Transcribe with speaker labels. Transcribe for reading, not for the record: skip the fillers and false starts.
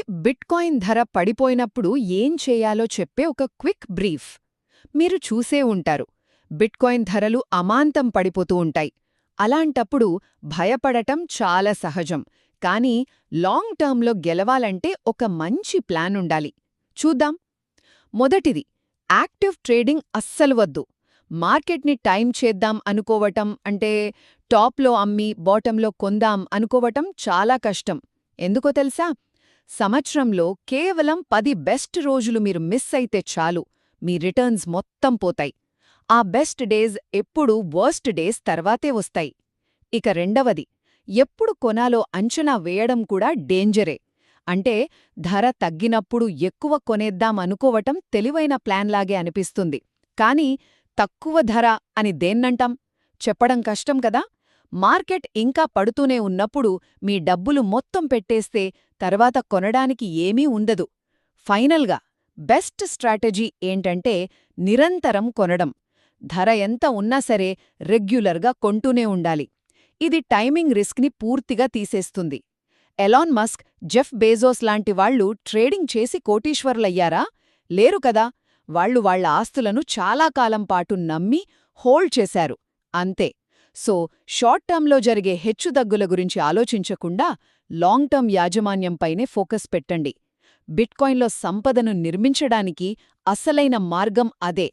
Speaker 1: Bitcoin ధర పడిపోయినప్పుడు ఏం చేయాలో చెప్పే ఒక క్విక్ బ్రీఫ్. మీరు చూసే ఉంటారు, బిట్కాయిన్ ధరలు అమాంతం పడిపోతూ ఉంటాయి. అలాంటప్పుడు భయపడటం చాలా సహజం, కానీ లాంగ్ టర్మ్లో గెలవాలంటే ఒక మంచి ప్లాన్ ఉండాలి. చూద్దాం. మొదటిది, యాక్టివ్ ట్రేడింగ్ అస్సలు వద్దు. మార్కెట్ని టైం చేద్దాం అనుకోవటం అంటే టాప్లో అమ్మి బాటంలో కొందాం అనుకోవటం చాలా కష్టం. ఎందుకో తెలుసా? సంవత్సరంలో కేవలం 10 బెస్ట్ రోజులు మీరు మిస్ అయితే చాలు, మీ రిటర్న్స్ మొత్తం పోతాయి. ఆ బెస్ట్ డేస్ ఎప్పుడూ వర్స్ట్ డేస్ తర్వాతే వస్తాయి. ఇక రెండవది, ఎప్పుడు కొనాలో అంచనా వేయడం కూడా డేంజరే. అంటే ధర తగ్గినప్పుడు ఎక్కువ కొనేద్దాం అనుకోవటం తెలివైన ప్లాన్లాగే అనిపిస్తుంది. కానీ తక్కువ ధర అని దేన్నంటాం? చెప్పడం కష్టం కదా. మార్కెట్ ఇంకా పడుతూనే ఉన్నప్పుడు మీ డబ్బులు మొత్తం పెట్టేస్తే తర్వాత కొనడానికి ఏమీ ఉండదు. ఫైనల్గా బెస్ట్ స్ట్రాటజీ ఏంటంటే నిరంతరం కొనడం. ధర ఎంత ఉన్నా సరే రెగ్యులర్గా కొంటూనే ఉండాలి. ఇది టైమింగ్ రిస్క్ని పూర్తిగా తీసేస్తుంది. ఎలాన్ మస్క్, జెఫ్ బేజోస్ లాంటి వాళ్లు ట్రేడింగ్ చేసి కోటీశ్వరులయ్యారా? లేరు కదా. వాళ్లు వాళ్ల ఆస్తులను చాలా కాలం పాటు నమ్మి హోల్డ్ చేశారు, అంతే. సో షార్ట్ టర్మ్లో జరిగే హెచ్చుతగ్గుల గురించి ఆలోచించకుండా లాంగ్ టర్మ్ యాజమాన్యంపైనే ఫోకస్ పెట్టండి. బిట్కాయిన్లో సంపదను నిర్మించడానికి అసలైన మార్గం అదే.